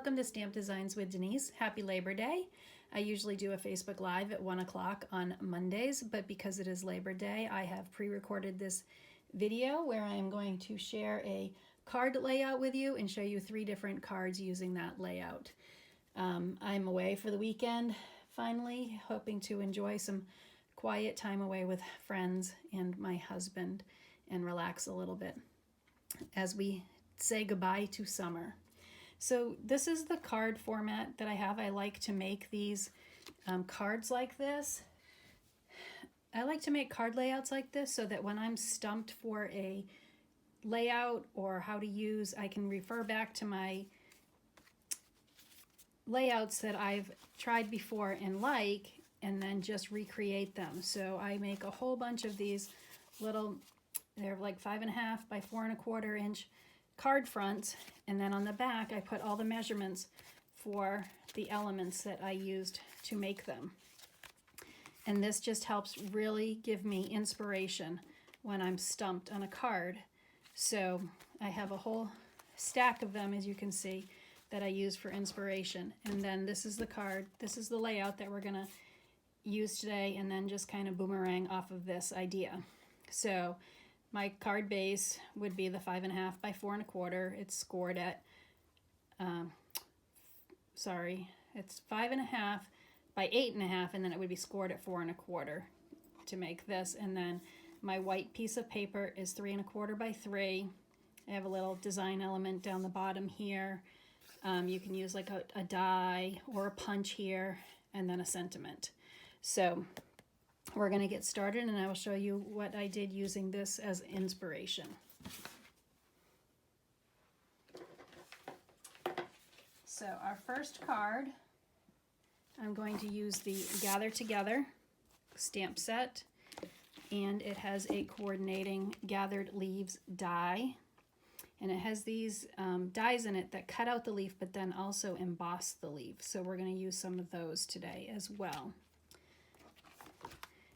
Welcome to Stamp Designs with Denise. Happy Labor Day. I usually do a Facebook Live at 1 o'clock on Mondays, but because it is Labor Day, I have pre-recorded this video where I am going to share a card layout with you and show you 3 different cards using that layout. I'm away for the weekend, finally, hoping to enjoy some quiet time away with friends and my husband and relax a little bit as we say goodbye to summer. So this is the card format that I have. I like to make these cards like this. I like to make card layouts like this so that when I'm stumped for a layout or how to use, I can refer back to my layouts that I've tried before and like, and then just recreate them. So I make a whole bunch of these little, they're like 5.5 by 4.25 inch card fronts, and then on the back I put all the measurements for the elements that I used to make them. And this just helps really give me inspiration when I'm stumped on a card. So I have a whole stack of them, as you can see, that I use for inspiration. And then this is the card, this is the layout that we're gonna use today, and then just kind of boomerang off of this idea. So my card base would be the 5.5 by 4.25. It's scored at, it's 5.5 by 8.5, and then it would be scored at 4.25 to make this. And then my white piece of paper is 3.25 by 3. I have a little design element down the bottom here. You can use like a die or a punch here, and then a sentiment. So we're going to get started, and I will show you what I did using this as inspiration. So our first card, I'm going to use the Gather Together stamp set, and it has a coordinating gathered leaves die, and it has these dies in it that cut out the leaf but then also emboss the leaf. So we're going to use some of those today as well.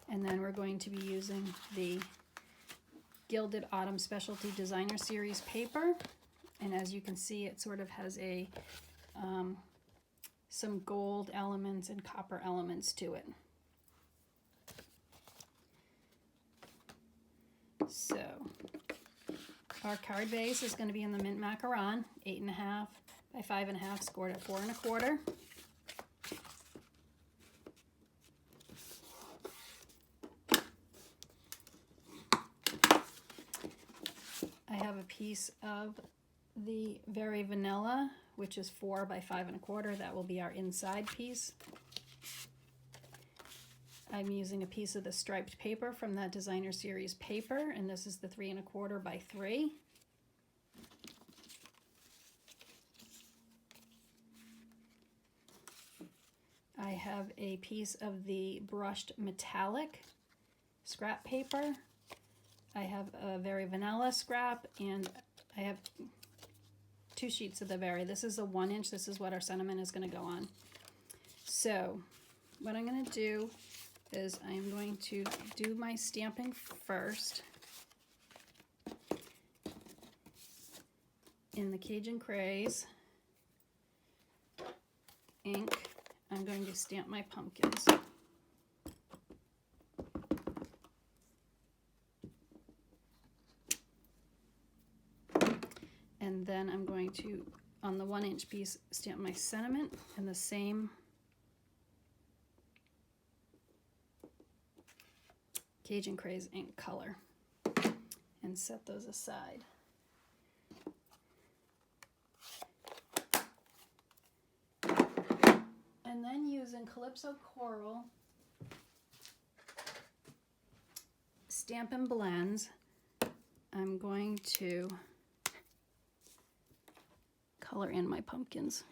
And then we're going to be using the Gilded Autumn Specialty Designer Series paper. And as you can see, it sort of has a some gold elements and copper elements to it. So our card base is going to be in the Mint Macaron, 8.5 by 5.5, scored at 4.25. I have a piece of the Very Vanilla, which is 4 by 5.25. That will be our inside piece. I'm using a piece of the striped paper from that Designer Series paper, and this is the 3.25 by 3. I have a piece of the brushed metallic scrap paper. I have a Very Vanilla scrap, and I have 2 sheets of the Very. This is a 1 inch. This is what our sentiment is going to go on. So what I'm going to do is I'm going to do my stamping first in the Cajun Craze ink. I'm going to stamp my pumpkins. And then I'm going to, on the 1 inch piece, stamp my sentiment in the same Cajun Craze ink color, and set those aside. And then using Calypso Coral Stampin' Blends, I'm going to color in my pumpkins.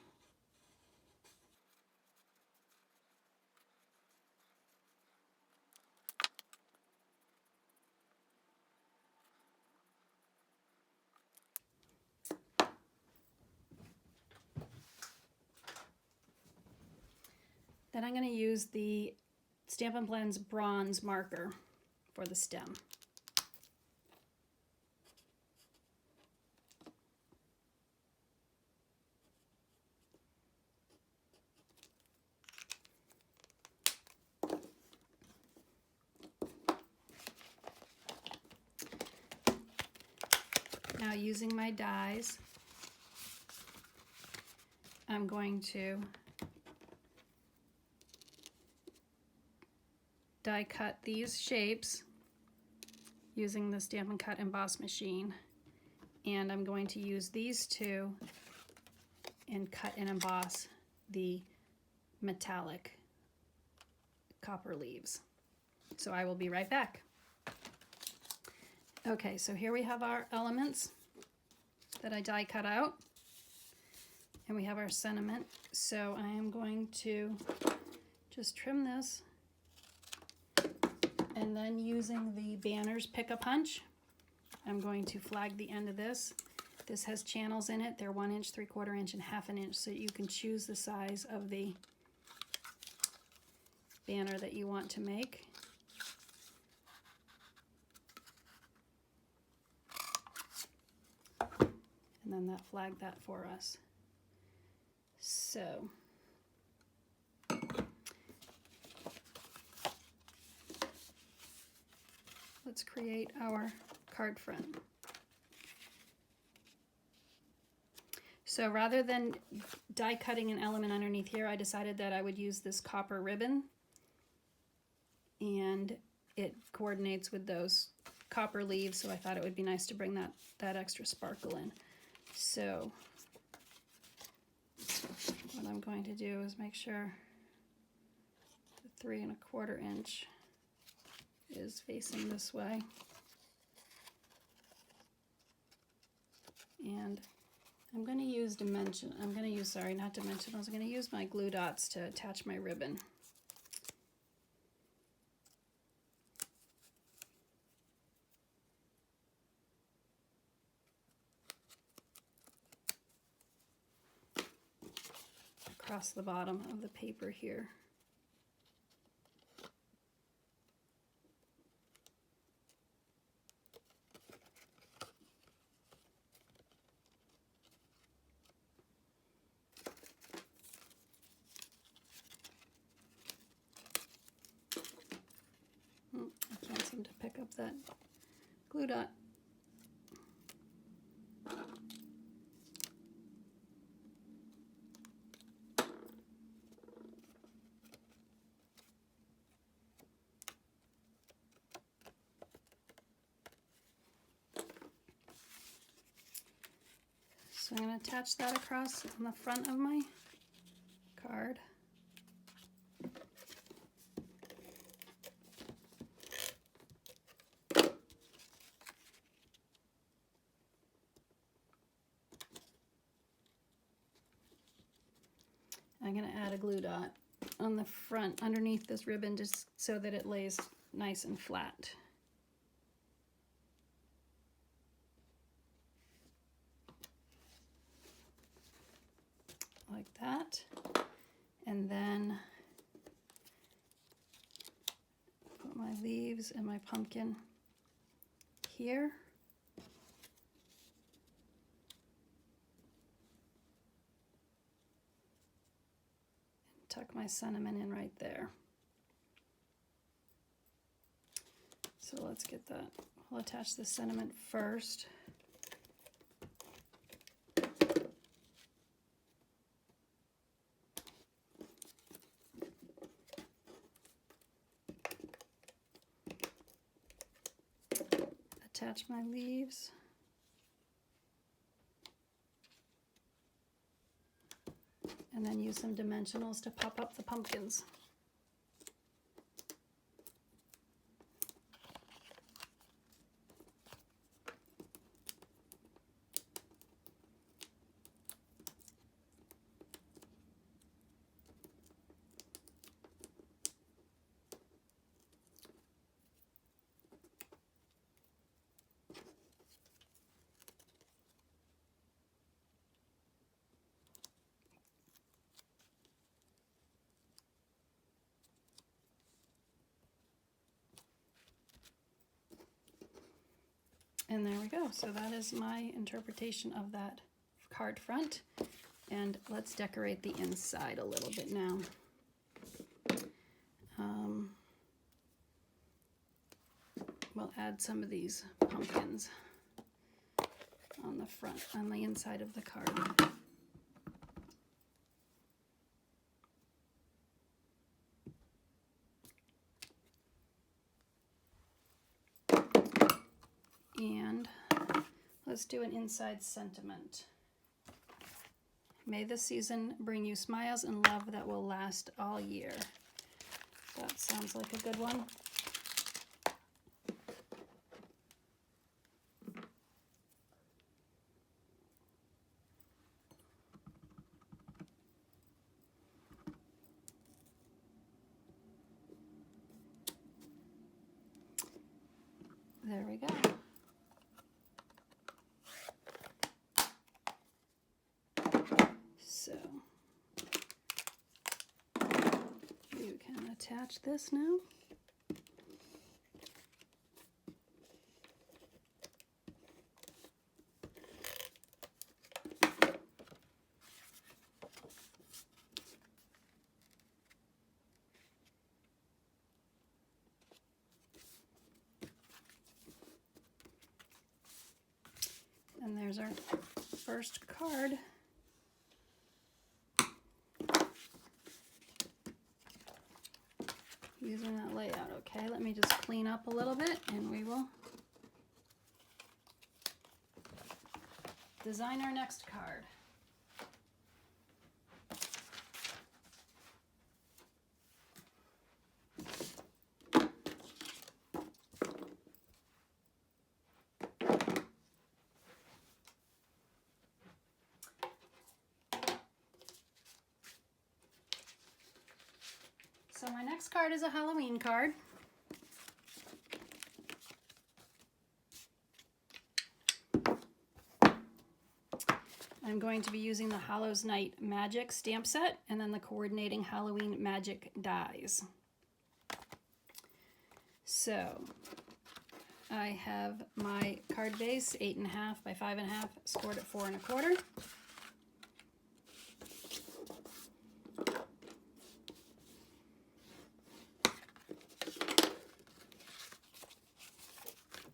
Then I'm going to use the Stampin' Blends bronze marker for the stem. Now using my dies, I'm going to die cut these shapes using the Stampin' Cut Emboss machine, and I'm going to use these two and cut and emboss the metallic copper leaves. So I will be right back. Okay, so here we have our elements that I die cut out, and we have our sentiment. So I am going to just trim this, and then using the Banners Pick-a-Punch, I'm going to flag the end of this. This has channels in it. They're 1 inch, 3/4 inch, and 1/2 inch, so you can choose the size of the banner that you want to make. And then that flagged that for us. So let's create our card front. So rather than die cutting an element underneath here, I decided that I would use this copper ribbon, and it coordinates with those copper leaves, so I thought it would be nice to bring that extra sparkle in. So what I'm going to do is make sure the 3 1/4 inch is facing this way, and I'm going to use not dimensionals, I'm going to use my glue dots to attach my ribbon. Across the bottom of the paper here. I can't seem to pick up that glue dot. So I'm going to attach that across on the front of my card. I'm going to add a glue dot on the front underneath this ribbon just so that it lays nice and flat. Like that. And then put my leaves and my pumpkin here. Tuck my sentiment in right there. So let's get that. I'll attach the sentiment first. Attach my leaves. And then use some dimensionals to pop up the pumpkins. And there we go. So that is my interpretation of that card front. And let's decorate the inside a little bit now. We'll add some of these pumpkins. the front, on the inside of the card. And let's do an inside sentiment. May this season bring you smiles and love that will last all year. That sounds like a good one. There we go. So you can attach this now. And there's our first card. Using that layout. Okay, let me just clean up a little bit and we will design our next card. So my next card is a Halloween card. I'm going to be using the Hallows Night Magic stamp set and then the coordinating Halloween magic dies. So I have my card base, 8.5 by 5.5, scored at 4 1/4.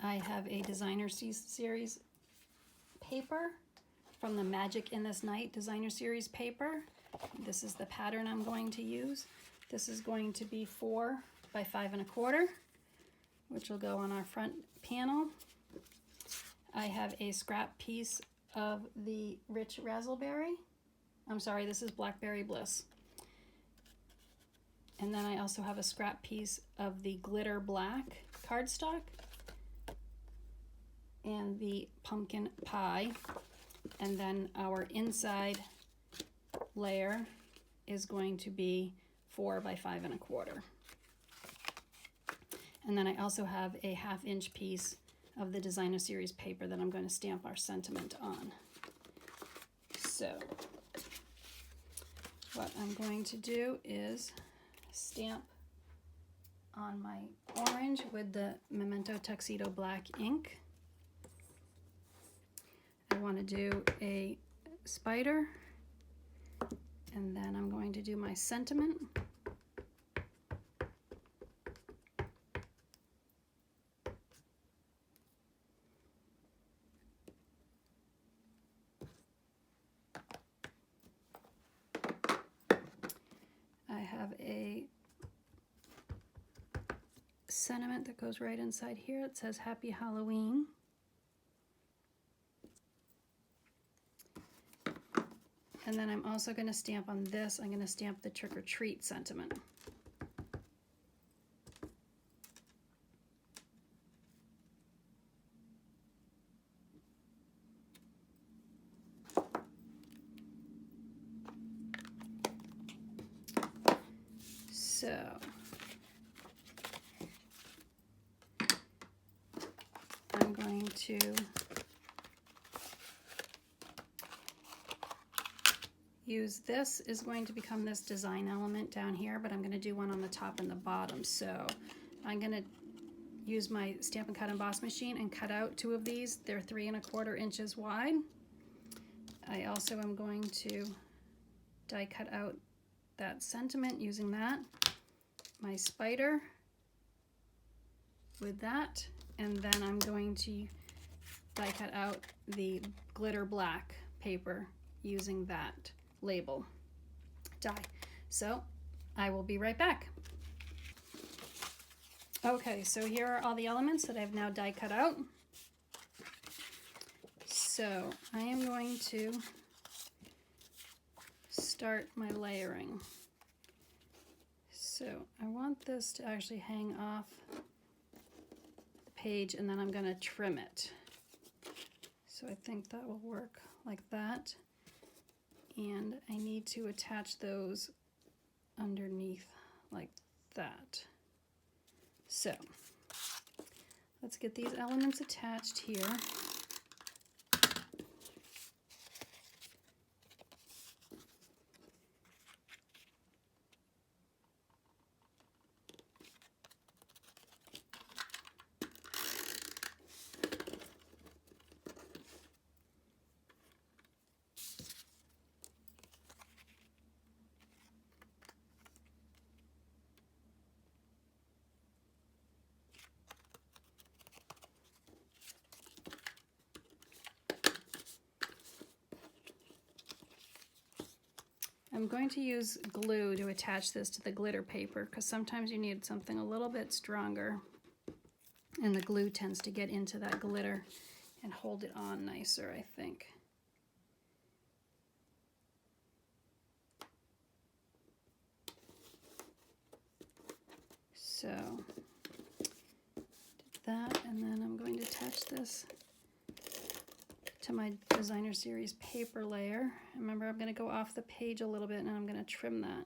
I have a Designer Series paper from the Magic in This Night Designer Series paper. This is the pattern I'm going to use. This is going to be 4 by 5 1/4, which will go on our front panel. I have a scrap piece of the Rich Razzleberry. I'm sorry, this is Blackberry Bliss. And then I also have a scrap piece of the Glitter Black cardstock and the Pumpkin Pie. And then our inside layer is going to be 4 by 5 1/4. And then I also have a 1/2 inch piece of the Designer Series paper that I'm going to stamp our sentiment on. So what I'm going to do is stamp on my orange with the Memento Tuxedo Black ink. I want to do a spider, and then I'm going to do my sentiment. I have a sentiment that goes right inside here. It says Happy Halloween. And then I'm also going to stamp on this, I'm going to stamp the Trick or Treat sentiment. So I'm going to use this is going to become this design element down here, but I'm going to do one on the top and the bottom. So I'm going to use my Stampin' Cut Emboss machine and cut out 2 of these. They're 3 1/4 inches wide. I also am going to die cut out that sentiment using that. My spider with that, and then I'm going to die cut out the glitter black paper using that label die. So I will be right back. Okay, so here are all the elements that I've now die cut out. So I am going to start my layering. So I want this to actually hang off the page, and then I'm going to trim it. So I think that will work like that. And I need to attach those underneath like that. So let's get these elements attached here. I'm going to use glue to attach this to the glitter paper because sometimes you need something a little bit stronger, and the glue tends to get into that glitter and hold it on nicer, I think. So did that, and then I'm going to attach this to my designer series paper layer. Remember, I'm going to go off the page a little bit and I'm going to trim that.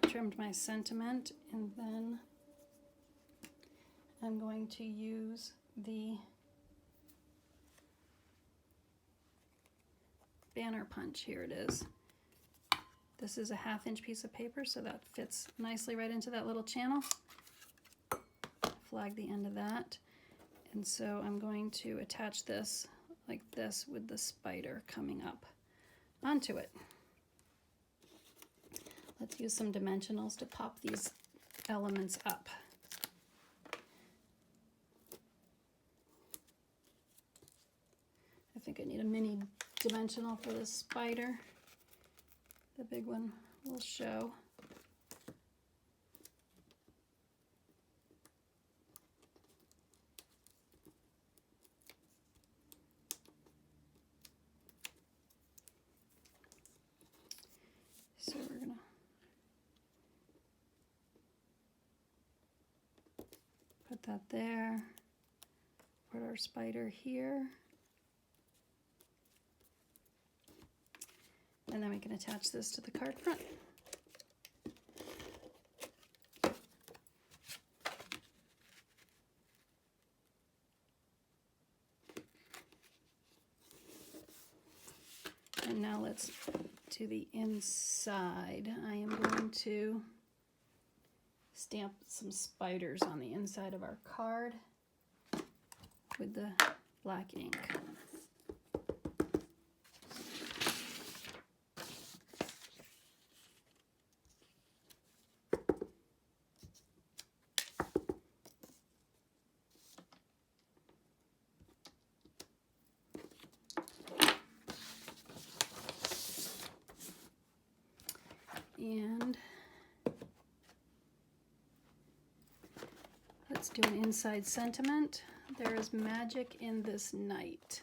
Trimmed my sentiment, and then I'm going to use the banner punch. Here it is. This is a 1/2 inch piece of paper, so that fits nicely right into that little channel. Flag the end of that. And so I'm going to attach this like this with the spider coming up onto it. Let's use some dimensionals to pop these elements up. I think I need a mini dimensional for this spider. The big one will show. So we're gonna put that there, put our spider here. And then we can attach this to the card front. And now let's do the inside. I am going to stamp some spiders on the inside of our card with the black ink. And let's do an inside sentiment. There is magic in this night.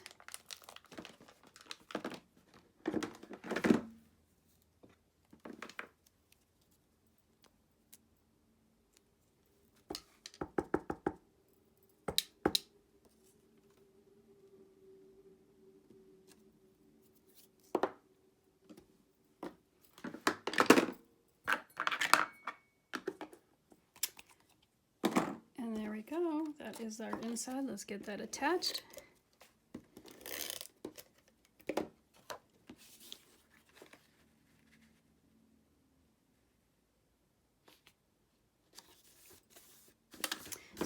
And there we go. That is our inside. Let's get that attached.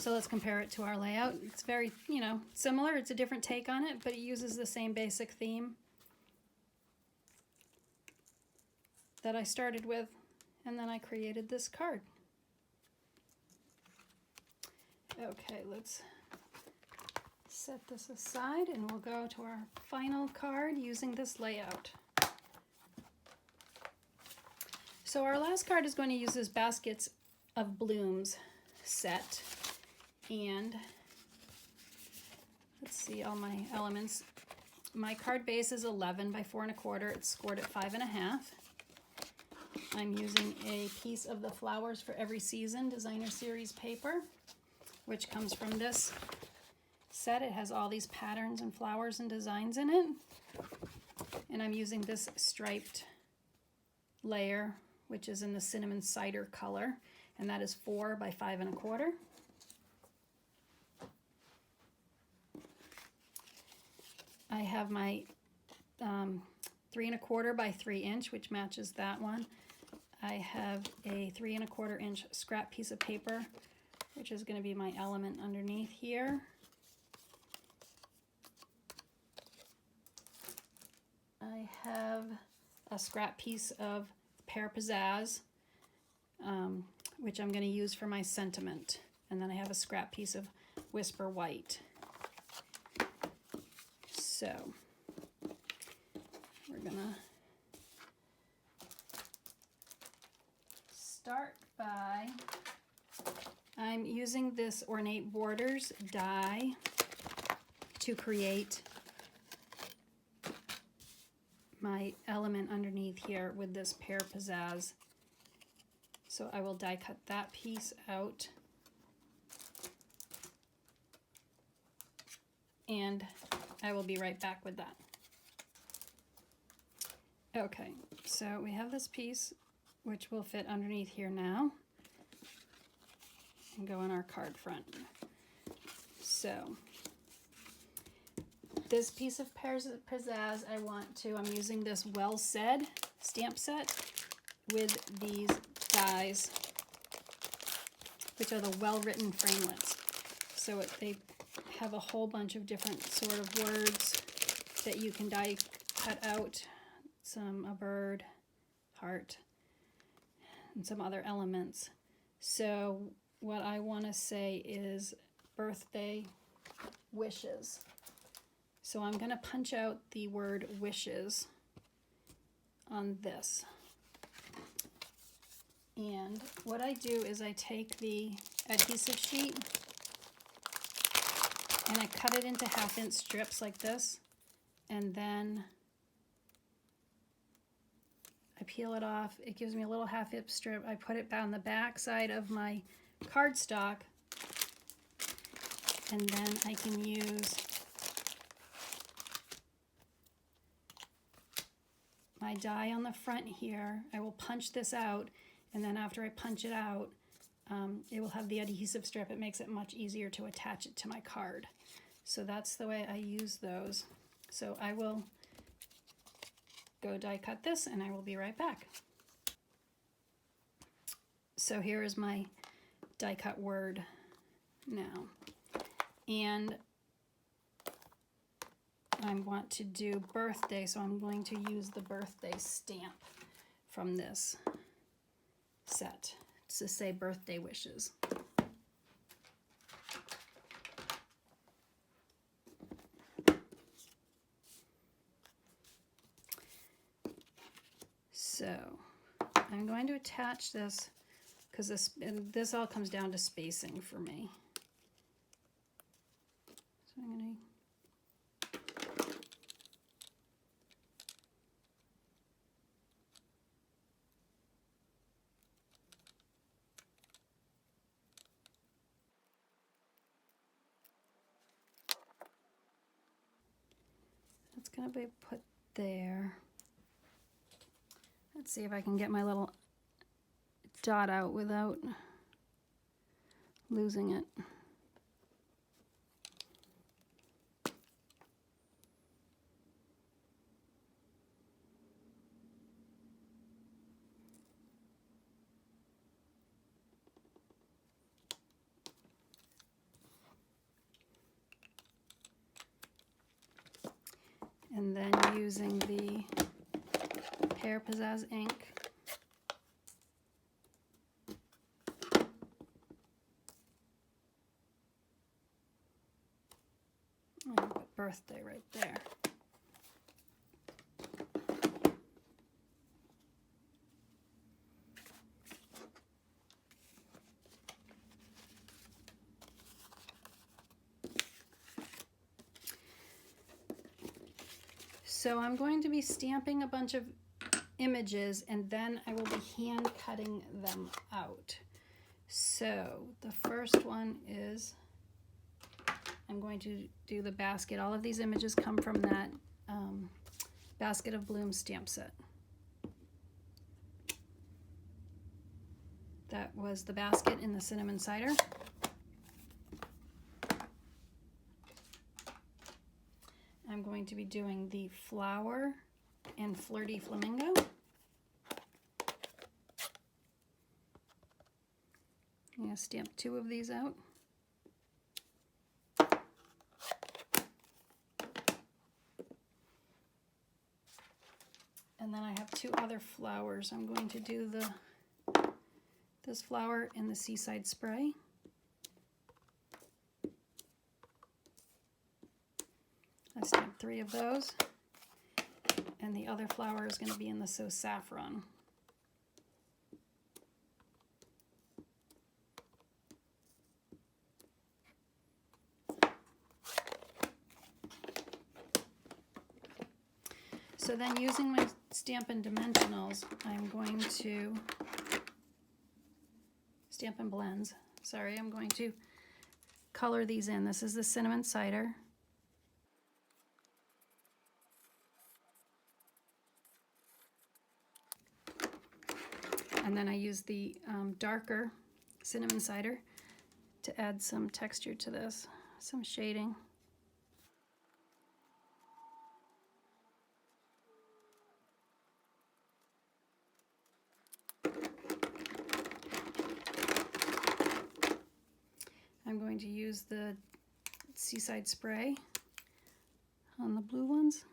So let's compare it to our layout. It's very, you know, similar. It's a different take on it, but it uses the same basic theme that I started with, and then I created this card. Okay, let's set this aside and we'll go to our final card using this layout. So our last card is going to use this Baskets of Blooms set, and let's see all my elements. My card base is 11 by 4 1/4. It's scored at 5 1/2. I'm using a piece of the Flowers for Every Season Designer Series paper, which comes from this set. It has all these patterns and flowers and designs in it. And I'm using this striped layer, which is in the Cinnamon Cider color, and that is 4 by 5 1/4. I have my 3 1/4 by 3 inch, which matches that one. I have a 3 1/4 inch scrap piece of paper, which is going to be my element underneath here. I have a scrap piece of Pear Pizzazz, which I'm going to use for my sentiment. And then I have a scrap piece of Whisper White. So we're going to start by, I'm using this Ornate Borders die to create my element underneath here with this Pear Pizzazz. So I will die cut that piece out, and I will be right back with that. Okay, so we have this piece which will fit underneath here now and go on our card front. So this piece of Pear Pizzazz, I'm using this Well Said stamp set with these dies, which are the well-written framelits. So they have a whole bunch of different sort of words that you can die cut out. A bird, heart, and some other elements. So what I want to say is birthday wishes. So I'm going to punch out the word wishes on this. And what I do is I take the adhesive sheet and I cut it into 1/2 inch strips like this, and then I peel it off. It gives me a little 1/2 inch strip. I put it on the back side of my cardstock, and then I can use my die on the front here. I will punch this out, and then after I punch it out, it will have the adhesive strip. It makes it much easier to attach it to my card. So that's the way I use those. So I will go die cut this, and I will be right back. So here is my die cut word now. And I want to do birthday, so I'm going to use the birthday stamp from this set to say birthday wishes. So I'm going to attach this because this all comes down to spacing for me. So I'm going to going to be put there. Let's see if I can get my little dot out without losing it. And then using the Pear Pizzazz ink, I'm going to put birthday right there. So I'm going to be stamping a bunch of images and then I will be hand cutting them out. So the first one is, I'm going to do the basket. All of these images come from that Basket of Blooms stamp set. That was the basket in the cinnamon cider. I'm going to be doing the flower and flirty flamingo. I'm going to stamp 2 of these out. And then I have 2 other flowers. I'm going to do this flower in the Seaside Spray. I stamped 3 of those. And the other flower is going to be in the So Saffron. So then using my Stampin' Dimensionals, I'm going to, Stampin' Blends, sorry, I'm going to color these in. This is the cinnamon cider. And then I use the darker cinnamon cider to add some texture to this, some shading. I'm going to use the Seaside Spray on the blue ones.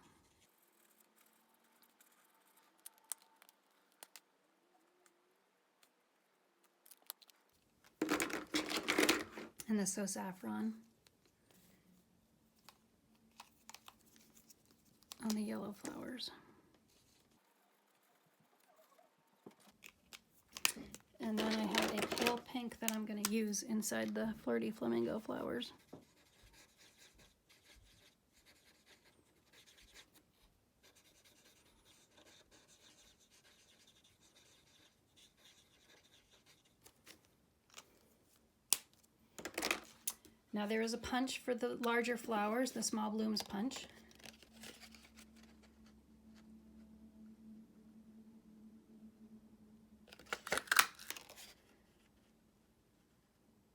And the So Saffron on the yellow flowers. And then I have a pale pink that I'm going to use inside the flirty flamingo flowers. Now there is a punch for the larger flowers, the Small Blooms punch.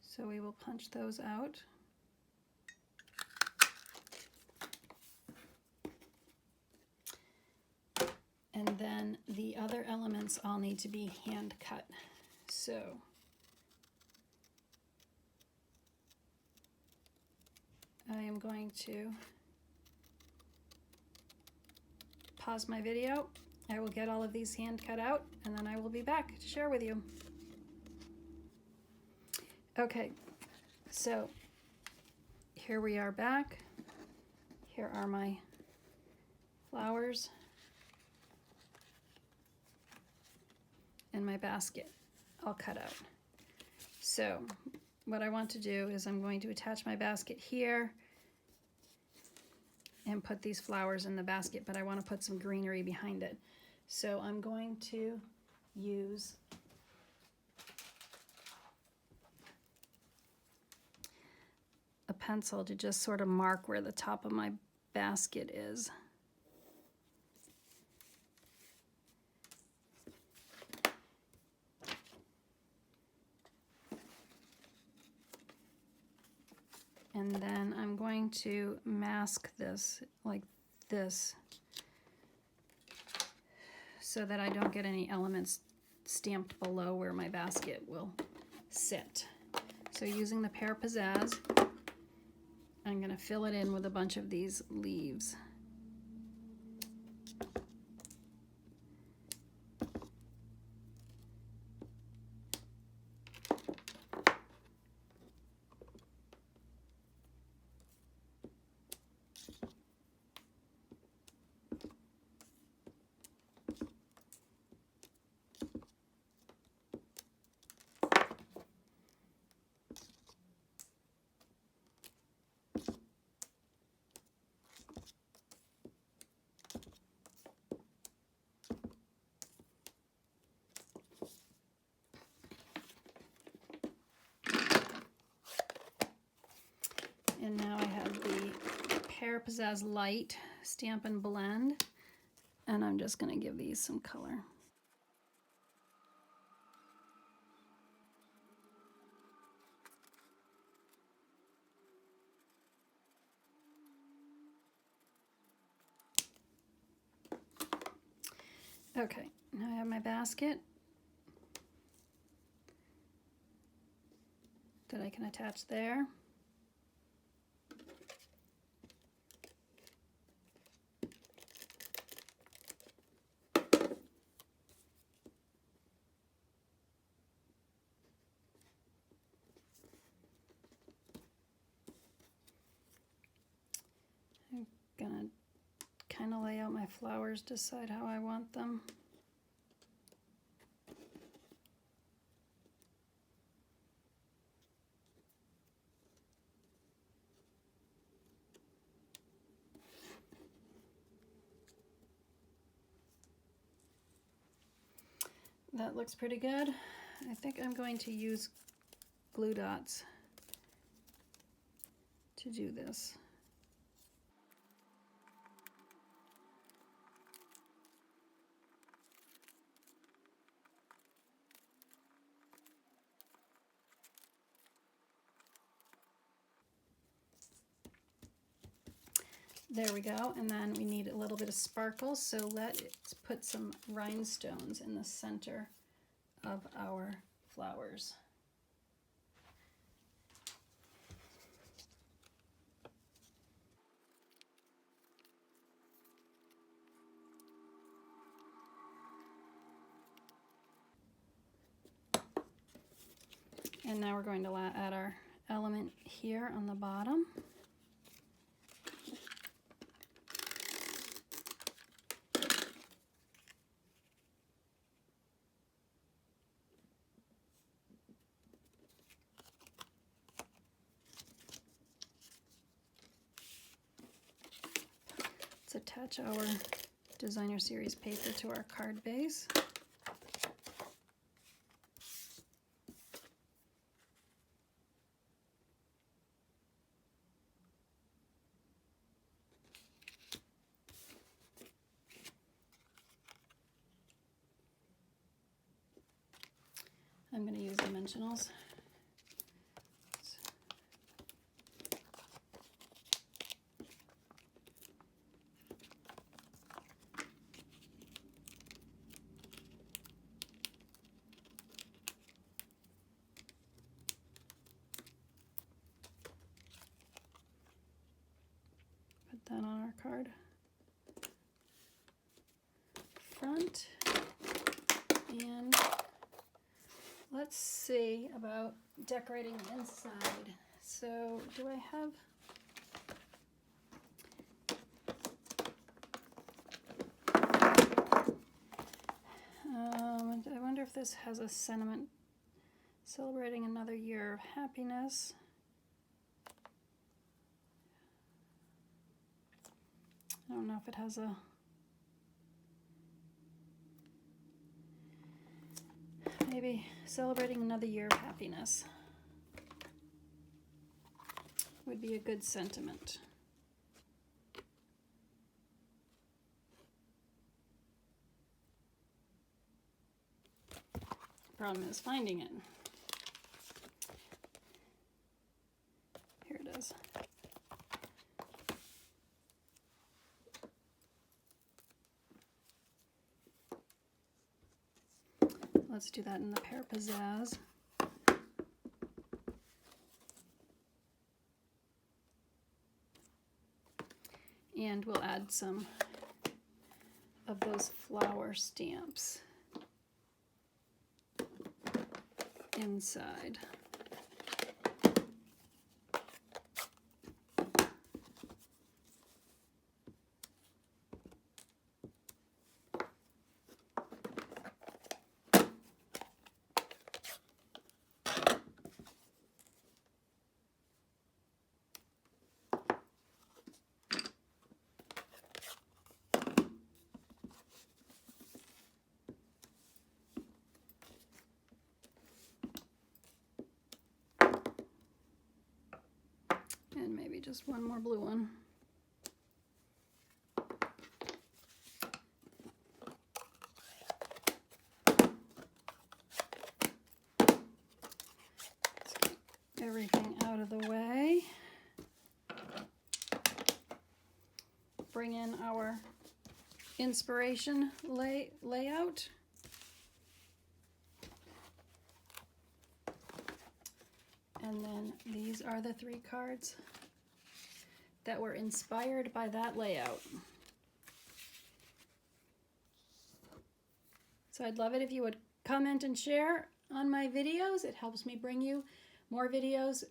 So we will punch those out. And then the other elements all need to be hand cut. So I am going to pause my video. I will get all of these hand cut out and then I will be back to share with you. Okay, so here we are back. Here are my flowers and my basket all cut out. So what I want to do is I'm going to attach my basket here and put these flowers in the basket, but I want to put some greenery behind it. So I'm going to use a pencil to just sort of mark where the top of my basket is. And then I'm going to mask this like this so that I don't get any elements stamped below where my basket will sit. So using the Pear Pizzazz, I'm going to fill it in with a bunch of these leaves. Para Pizzazz Light Stampin' Blend, and I'm just going to give these some color. Okay, now I have my basket that I can attach there. I'm gonna kind of lay out my flowers, decide how I want them. That looks pretty good. I think I'm going to use glue dots to do this. There we go, and then we need a little bit of sparkle, so let's put some rhinestones in the center of our flowers. And now we're going to add our element here on the bottom. Let's attach our designer series paper to our card base. I'm going to use dimensionals. Put that on our card. Front. And let's see about decorating the inside. So do I have... I wonder if this has a sentiment celebrating another year of happiness. I don't know if it has a... Maybe celebrating another year of happiness would be a good sentiment. Problem is finding it. Here it is. Let's do that in the Para Pizzazz. And we'll add some of those flower stamps inside. And maybe just one more blue one. bring in our inspiration layout. And then these are the 3 cards that were inspired by that layout. So I'd love it if you would comment and share on my videos. It helps me bring you more videos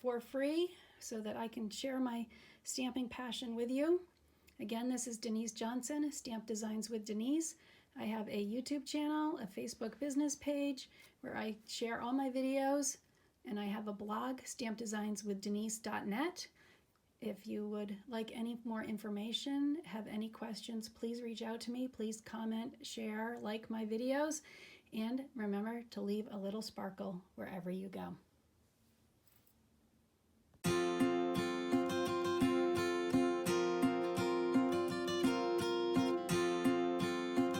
for free so that I can share my stamping passion with you. Again, this is Denise Johnson, Stamp Designs with Denise. I have a YouTube channel, a Facebook business page where I share all my videos, and I have a blog, stampdesignswithdenise.net. If you would like any more information, have any questions, please reach out to me. Please comment, share, like my videos, and remember to leave a little sparkle wherever you go.